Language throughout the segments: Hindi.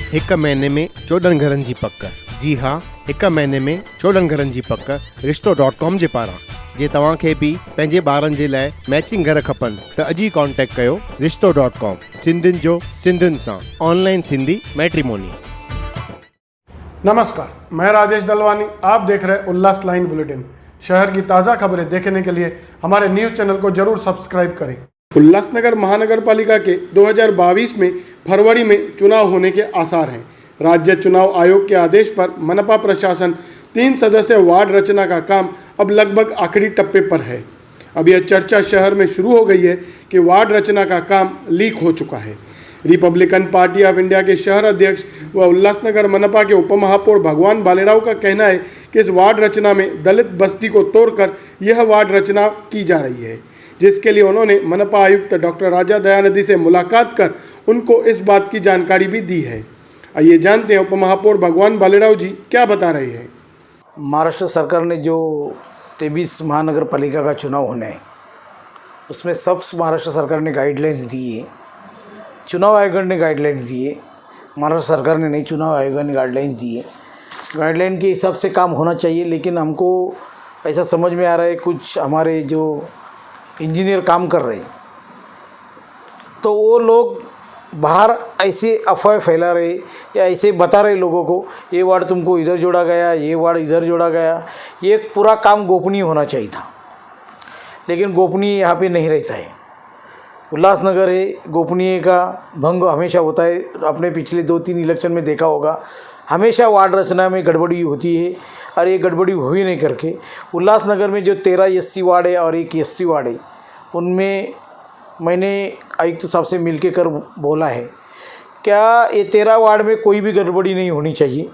हिक महीने में 14 घरनि जी पक। जी हाँ, हिक महीने में 14 घरनि जी पक रिश्तो.com जे पारां। जे तव्हांखे बि पंहिंजे ॿारनि जे लाइ मैचिंग घर खपनि त अॼु ई कॉन्टेक्ट कयो रिश्तो.com। सिंधियुनि जो सिंधियुनि सां ऑनलाइन सिंधी मैट्रिमोनी। नमस्कार, मैं राजेश दलवानी। आप देख रहे हैं उल्लास लाइन बुलेटिन। शहर की ताज़ा खबरें देखने के लिए हमारे न्यूज़ चैनल को जरूर सब्सक्राइब करें। उल्लासनगर महानगर पालिका के 2022 में फरवरी में चुनाव होने के आसार हैं। राज्य चुनाव आयोग के आदेश पर मनपा प्रशासन 3 सदस्यीय वार्ड रचना का काम अब लगभग आखिरी टप्पे पर है। अब यह चर्चा शहर में शुरू हो गई है कि वार्ड रचना का काम लीक हो चुका है। रिपब्लिकन पार्टी ऑफ इंडिया के शहर अध्यक्ष व उल्लासनगर मनपा के उपमहापौर भगवान बालेराव का कहना है कि इस वार्ड रचना में दलित बस्ती को तोड़कर यह वार्ड रचना की जा रही है, जिसके लिए उन्होंने मनपा आयुक्त डॉक्टर राजा दयानिधि से मुलाकात कर उनको इस बात की जानकारी भी दी है। आइए जानते हैं उपमहापौर भगवान बालेराव जी क्या बता रहे हैं। महाराष्ट्र सरकार ने जो 23 महानगर पालिका का चुनाव होना है, उसमें सब महाराष्ट्र सरकार ने गाइडलाइंस दी है। चुनाव आयोग ने गाइडलाइंस दी है, महाराष्ट्र सरकार ने नहीं, चुनाव आयोग ने गाइडलाइंस दी है। गाइडलाइन के हिसाब से काम होना चाहिए, लेकिन हमको ऐसा समझ में आ रहा है कुछ हमारे जो इंजीनियर काम कर रहे हैं तो वो लोग बाहर ऐसे अफवाह फैला रहे या ऐसे बता रहे लोगों को ये वार्ड तुमको इधर जोड़ा गया, ये वार्ड इधर जोड़ा गया। ये पूरा काम गोपनीय होना चाहिए था, लेकिन गोपनीय यहाँ पे नहीं रहता है। उल्लासनगर है, गोपनीय का भंग हमेशा होता है। आपने पिछले 2-3 इलेक्शन में देखा होगा, हमेशा वार्ड रचना में गड़बड़ी होती है और ये गड़बड़ी हुई नहीं करके उल्लासनगर में जो 13 SC वार्ड है और 1 SC वार्ड है, उनमें मैंने आयुक्त साहब से मिल के कर बोला है क्या ये 13 वार्ड में कोई भी गड़बड़ी नहीं होनी चाहिए,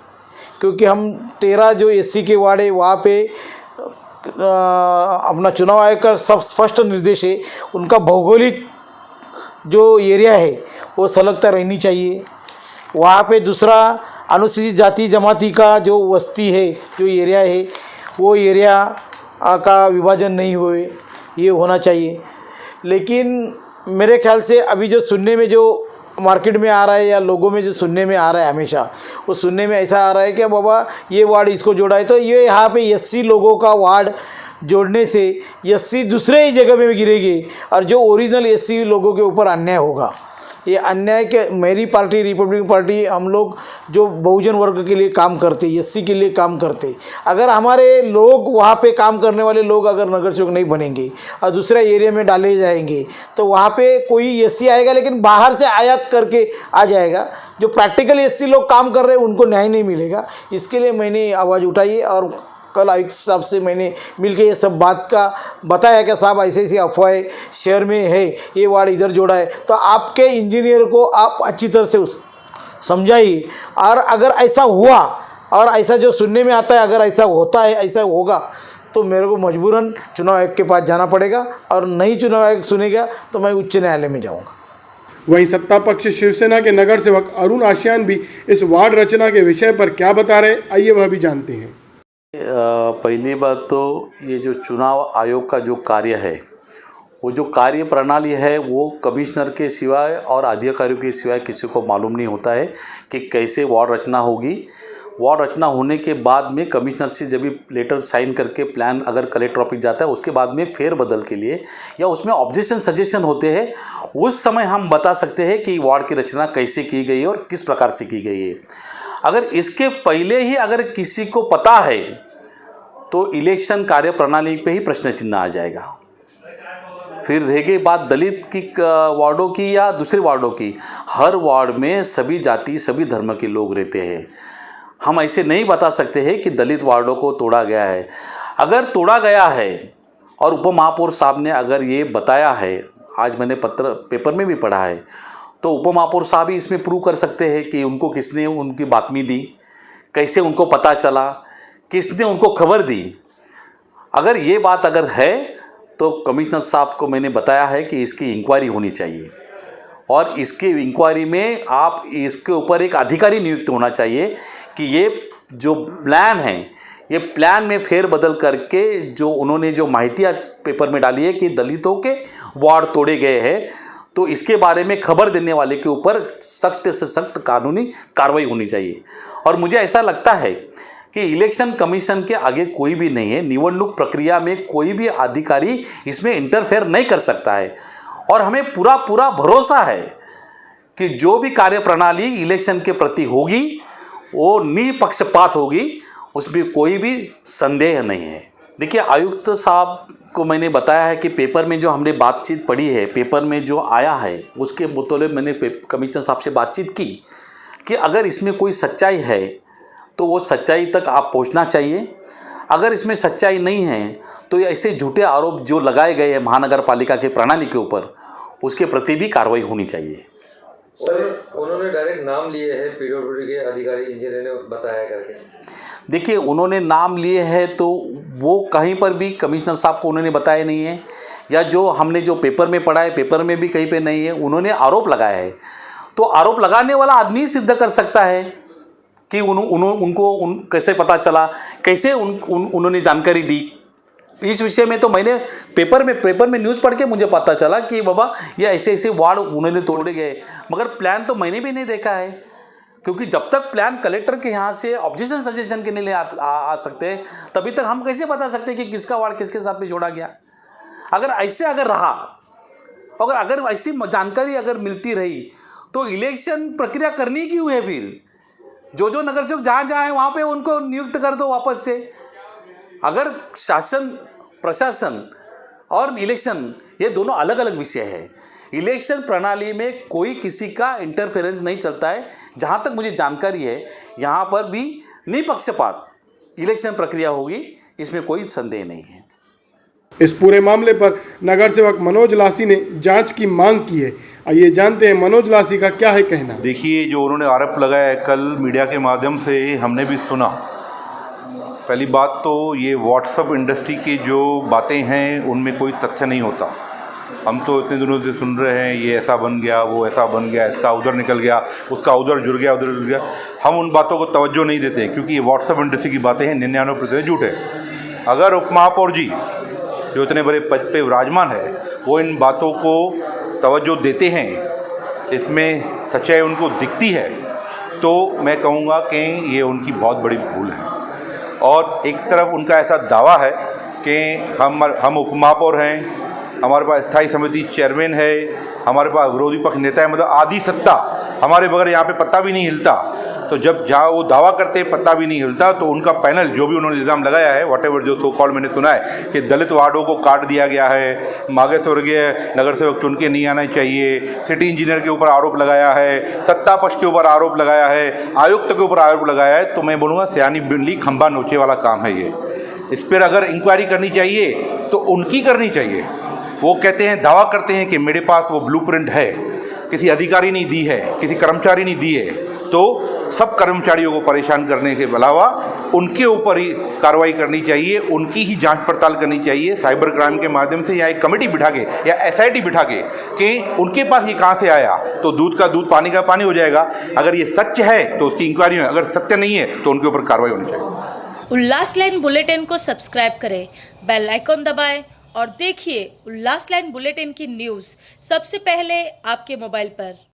क्योंकि हम 13 जो SC के वार्ड है वहाँ पे अपना चुनाव आयोग का सब स्पष्ट निर्देश है, उनका भौगोलिक जो एरिया है वो संलग्नता रहनी चाहिए। वहाँ पे दूसरा अनुसूचित जाति जमाती का जो वस्ती है, जो एरिया है, वो एरिया का विभाजन नहीं हुए, ये होना चाहिए। लेकिन मेरे ख्याल से अभी जो सुनने में जो मार्केट में आ रहा है या लोगों में जो सुनने में आ रहा है, हमेशा वो सुनने में ऐसा आ रहा है कि बाबा ये वार्ड इसको जोड़ा है तो ये यहाँ पे SC लोगों का वार्ड जोड़ने से SC दूसरे ही जगह में गिरेगी और जो ओरिजिनल SC लोगों के ऊपर अन्याय होगा। ये अन्याय के मेरी पार्टी रिपब्लिकन पार्टी, हम लोग जो बहुजन वर्ग के लिए काम करते, SC के लिए काम करते, अगर हमारे लोग वहाँ पे काम करने वाले लोग अगर नगर सेवक नहीं बनेंगे और दूसरा एरिया में डाले जाएंगे तो वहाँ पे कोई SC आएगा, लेकिन बाहर से आयात करके आ जाएगा। जो प्रैक्टिकल SC लोग काम कर रहे हैं उनको न्याय नहीं मिलेगा। इसके लिए मैंने आवाज़ उठाई और कल आयुक्त साहब से मैंने मिलके ये सब बात का बताया कि साहब ऐसे ऐसी अफवाहें शहर में है, ये वार्ड इधर जोड़ा है, तो आपके इंजीनियर को आप अच्छी तरह से समझाइए। और अगर ऐसा हुआ और ऐसा जो सुनने में आता है, अगर ऐसा होता है, ऐसा होगा तो मेरे को मजबूरन चुनाव आयोग के पास जाना पड़ेगा, और नहीं चुनाव आयोग सुनेगा तो मैं उच्च न्यायालय में जाऊँगा। वहीं सत्ता पक्ष शिवसेना के नगर सेवक अरुण आशियान भी इस वार्ड रचना के विषय पर क्या बता रहे, आइए वह भी जानते हैं। पहली बात तो ये जो चुनाव आयोग का जो कार्य है, वो जो कार्य प्रणाली है, वो कमिश्नर के सिवाय और अधिकारियों के सिवाय किसी को मालूम नहीं होता है कि कैसे वार्ड रचना होगी। वार्ड रचना होने के बाद में कमिश्नर से जब भी लेटर साइन करके प्लान अगर कलेक्टर ऑफिस जाता है, उसके बाद में फेरबदल के लिए या उसमें ऑब्जेक्शन सजेशन होते हैं, उस समय हम बता सकते हैं कि वार्ड की रचना कैसे की गई है और किस प्रकार से की गई है। अगर इसके पहले ही अगर किसी को पता है तो इलेक्शन कार्य प्रणाली पे ही प्रश्न चिन्ह आ जाएगा। फिर रह गई बात दलित की वार्डों की या दूसरे वार्डों की, हर वार्ड में सभी जाति सभी धर्म के लोग रहते हैं। हम ऐसे नहीं बता सकते हैं कि दलित वार्डों को तोड़ा गया है। अगर तोड़ा गया है और उपमहापौर साहब ने अगर ये बताया है, आज मैंने पेपर में भी पढ़ा है, तो उपमहापौर साहब ही इसमें प्रूव कर सकते हैं कि उनको किसने उनकी बातमी दी, कैसे उनको पता चला, किसने उनको खबर दी। अगर ये बात अगर है तो कमिश्नर साहब को मैंने बताया है कि इसकी इंक्वायरी होनी चाहिए और इसके इंक्वायरी में आप इसके ऊपर एक अधिकारी नियुक्त होना चाहिए कि ये जो प्लान है, ये प्लान में फेरबदल करके जो उन्होंने जो माहितियाँ पेपर में डाली है कि दलितों के वार्ड तोड़े गए हैं, तो इसके बारे में खबर देने वाले के ऊपर सख्त से सख्त कानूनी कार्रवाई होनी चाहिए। और मुझे ऐसा लगता है कि इलेक्शन कमीशन के आगे कोई भी नहीं है। निवडणूक प्रक्रिया में कोई भी अधिकारी इसमें इंटरफेयर नहीं कर सकता है और हमें पूरा भरोसा है कि जो भी कार्यप्रणाली इलेक्शन के प्रति होगी वो निपक्षपात होगी, उसमें कोई भी संदेह नहीं है। देखिए, आयुक्त साहब को मैंने बताया है कि पेपर में जो हमने बातचीत पढ़ी है, पेपर में जो आया है उसके मुताबिक मैंने कमिश्नर साहब से बातचीत की कि अगर इसमें कोई सच्चाई है तो वो सच्चाई तक आप पहुंचना चाहिए। अगर इसमें सच्चाई नहीं है तो ऐसे झूठे आरोप जो लगाए गए हैं महानगर पालिका के प्रणाली के ऊपर, उसके प्रति भी कार्रवाई होनी चाहिए। सर, उन्होंने डायरेक्ट नाम लिए हैं पीडब्ल्यूडी के अधिकारी, इंजीनियर ने बताया करके। देखिए, उन्होंने नाम लिए हैं तो वो कहीं पर भी कमिश्नर साहब को उन्होंने बताया नहीं है, या जो हमने जो पेपर में पढ़ा है पेपर में भी कहीं पे नहीं है। उन्होंने आरोप लगाया है तो आरोप लगाने वाला आदमी ही सिद्ध कर सकता है कि उनको कैसे पता चला, कैसे उन्होंने जानकारी दी। इस विषय में तो मैंने पेपर में न्यूज़ पढ़ के मुझे पता चला कि बाबा ये ऐसे वार्ड उन्होंने तोड़े गए, मगर प्लान तो मैंने भी नहीं देखा है, क्योंकि जब तक प्लान कलेक्टर के यहाँ से ऑब्जेक्शन सजेशन के लिए आ सकते हैं तभी तक हम कैसे बता सकते हैं कि किसका वार्ड किसके साथ में जोड़ा गया। अगर रहा, अगर ऐसी जानकारी अगर मिलती रही तो इलेक्शन प्रक्रिया करनी क्यों है फिर? जो नगर सेवक जहाँ है वहाँ पे उनको नियुक्त कर दो वापस से। अगर शासन, प्रशासन और इलेक्शन ये दोनों अलग अलग विषय है। इलेक्शन प्रणाली में कोई किसी का इंटरफेरेंस नहीं चलता है। जहाँ तक मुझे जानकारी है यहाँ पर भी निपक्षपात इलेक्शन प्रक्रिया होगी, इसमें कोई संदेह नहीं है। इस पूरे मामले पर नगर सेवक मनोज लासी ने जांच की मांग की है। आइए जानते हैं मनोज लासी का क्या है कहना। देखिए, जो उन्होंने आरोप लगाया है, कल मीडिया के माध्यम से हमने भी सुना। पहली बात तो ये व्हाट्सएप इंडस्ट्री की जो बातें हैं उनमें कोई तथ्य नहीं होता। हम तो इतने दिनों से सुन रहे हैं ये ऐसा बन गया, वो ऐसा बन गया, इसका उधर निकल गया, उसका उधर जुड़ गया, उधर जुड़ गया। हम उन बातों को तवज्जो नहीं देते क्योंकि ये व्हाट्सएप इंडस्ट्री की बातें हैं, 99% झूठ है। अगर उपमहापौर जी जो इतने बड़े पद पे विराजमान है वो इन बातों को तवज्जो देते हैं, इसमें सच्चाई उनको दिखती है, तो मैं कहूँगा कि ये उनकी बहुत बड़ी भूल है। और एक तरफ उनका ऐसा दावा है कि हम उपमहापौर हैं, हमारे पास स्थायी समिति चेयरमैन है, हमारे पास विरोधी पक्ष नेता है, मतलब आधी सत्ता हमारे बगैर यहाँ पे पत्ता भी नहीं हिलता। तो जब जहाँ वो दावा करते हैं पत्ता भी नहीं हिलता, तो उनका पैनल जो भी उन्होंने इल्ज़ाम लगाया है, व्हाटएवर जो सो कॉल मैंने सुना है कि दलित वार्डों को काट दिया गया है, मागे स्वर्गीय नगर सेवक चुन के नहीं आना चाहिए, सिटी इंजीनियर के ऊपर आरोप लगाया है, सत्ता पक्ष के ऊपर आरोप लगाया है, आयुक्त के ऊपर आरोप लगाया है, तो मैं बोलूँगा सियानी बिल्ली खंबा नोचे वाला काम है ये। इस पर अगर इंक्वायरी करनी चाहिए तो उनकी करनी चाहिए। वो कहते हैं, दावा करते हैं कि मेरे पास वो ब्लूप्रिंट है, किसी अधिकारी ने दी है, किसी कर्मचारी ने दी है, तो सब कर्मचारियों को परेशान करने के अलावा उनके ऊपर ही कार्रवाई करनी चाहिए, उनकी ही जांच पड़ताल करनी चाहिए साइबर क्राइम के माध्यम से, या एक कमेटी बिठा के या एसआईटी बिठा के कि उनके पास ये कहाँ से आया, तो दूध का दूध पानी का पानी हो जाएगा। अगर ये सच है तो उसकी इंक्वायरी हो, अगर सत्य नहीं है तो उनके ऊपर कार्रवाई होनी चाहिए। उल्लास लाइन बुलेटिन को सब्सक्राइब करें, बेल आइकॉन दबाएं और देखिए उल्लास लाइन बुलेटिन की न्यूज़ सबसे पहले आपके मोबाइल पर।